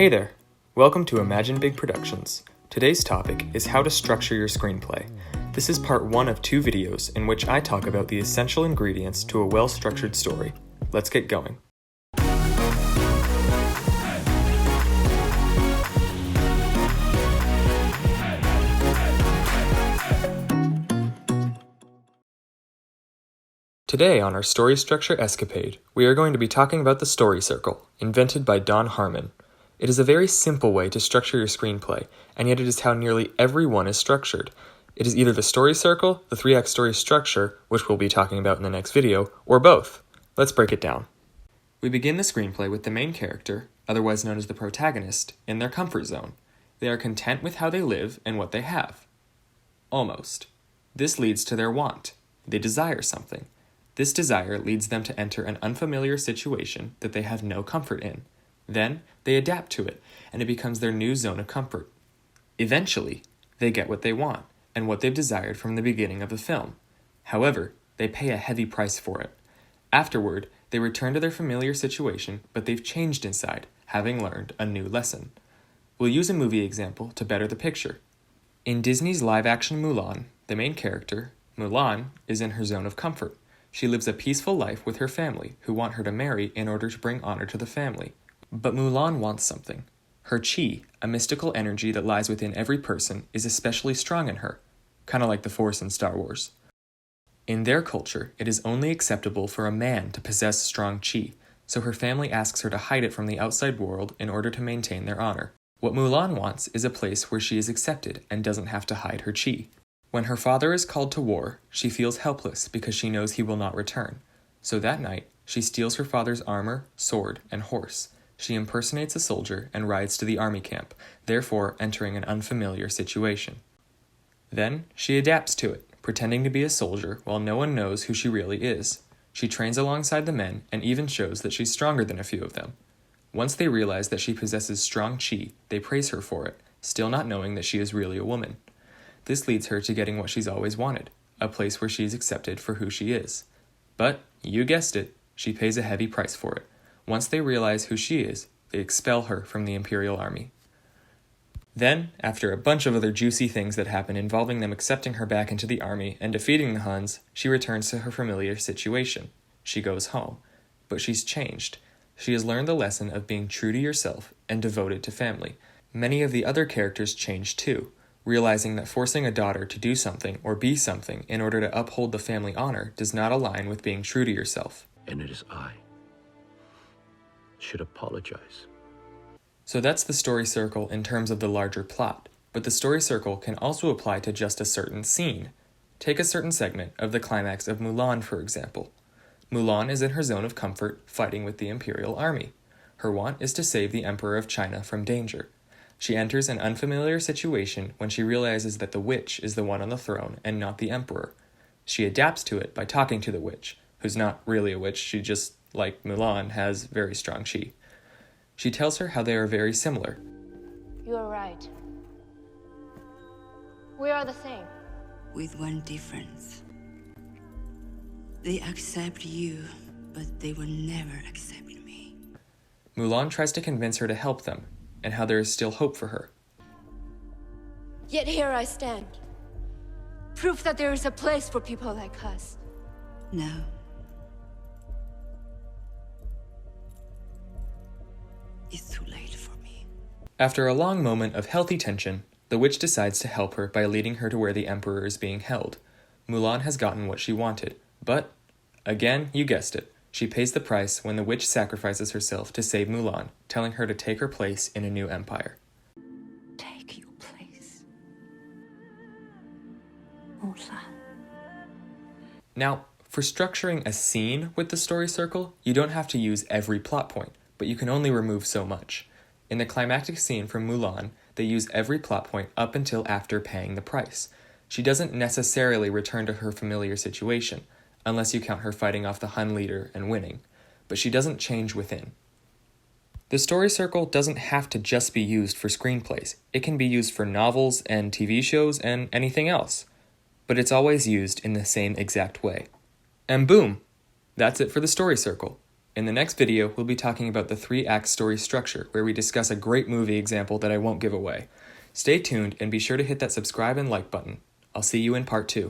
Hey there! Welcome to Imagine Big Productions. Today's topic is how to structure your screenplay. This is part one of two videos in which I talk about the essential ingredients to a well-structured story. Let's get going. Today on our story structure escapade, we are going to be talking about the story circle, invented by Don Harmon. It is a very simple way to structure your screenplay, and yet it is how nearly every one is structured. It is either the story circle, the 3-act story structure, which we'll be talking about in the next video, or both. Let's break it down. We begin the screenplay with the main character, otherwise known as the protagonist, in their comfort zone. They are content with how they live and what they have. Almost. This leads to their want. They desire something. This desire leads them to enter an unfamiliar situation that they have no comfort in. Then, they adapt to it, and it becomes their new zone of comfort. Eventually, they get what they want, and what they've desired from the beginning of the film. However, they pay a heavy price for it. Afterward, they return to their familiar situation, but they've changed inside, having learned a new lesson. We'll use a movie example to better the picture. In Disney's live-action Mulan, the main character, Mulan, is in her zone of comfort. She lives a peaceful life with her family, who want her to marry in order to bring honor to the family. But Mulan wants something. Her chi, a mystical energy that lies within every person, is especially strong in her, kind of like the Force in Star Wars. In their culture, it is only acceptable for a man to possess strong chi, so her family asks her to hide it from the outside world in order to maintain their honor. What Mulan wants is a place where she is accepted and doesn't have to hide her chi. When her father is called to war, she feels helpless because she knows he will not return. So that night, she steals her father's armor, sword, and horse. She impersonates a soldier and rides to the army camp, therefore entering an unfamiliar situation. Then, she adapts to it, pretending to be a soldier while no one knows who she really is. She trains alongside the men and even shows that she's stronger than a few of them. Once they realize that she possesses strong chi, they praise her for it, still not knowing that she is really a woman. This leads her to getting what she's always wanted, a place where she is accepted for who she is. But, you guessed it, she pays a heavy price for it. Once they realize who she is, they expel her from the Imperial Army. Then, after a bunch of other juicy things that happen involving them accepting her back into the army and defeating the Huns, she returns to her familiar situation. She goes home. But she's changed. She has learned the lesson of being true to yourself and devoted to family. Many of the other characters change too, realizing that forcing a daughter to do something or be something in order to uphold the family honor does not align with being true to yourself. And it is I should apologize. So that's the story circle in terms of the larger plot, but the story circle can also apply to just a certain scene. Take a certain segment of the climax of Mulan, for example. Mulan is in her zone of comfort, fighting with the Imperial Army. Her want is to save the Emperor of China from danger. She enters an unfamiliar situation when she realizes that the witch is the one on the throne and not the emperor. She adapts to it by talking to the witch, who's not really a witch, she just, like Mulan, has very strong chi. She tells her how they are very similar. You are right. We are the same. With one difference. They accept you, but they will never accept me. Mulan tries to convince her to help them, and how there is still hope for her. Yet here I stand. Proof that there is a place for people like us. No. It's too late for me. After a long moment of healthy tension, the witch decides to help her by leading her to where the emperor is being held. Mulan has gotten what she wanted, but, again, you guessed it, she pays the price when the witch sacrifices herself to save Mulan, telling her to take her place in a new empire. Take your place. Mulan. Now, for structuring a scene with the story circle, you don't have to use every plot point, but you can only remove so much. In the climactic scene from Mulan, they use every plot point up until after paying the price. She doesn't necessarily return to her familiar situation, unless you count her fighting off the Hun leader and winning, but she doesn't change within. The story circle doesn't have to just be used for screenplays. It can be used for novels and TV shows and anything else, but it's always used in the same exact way. And boom! That's it for the story circle. In the next video, we'll be talking about the 3-act story structure, where we discuss a great movie example that I won't give away. Stay tuned and be sure to hit that subscribe and like button. I'll see you in part 2.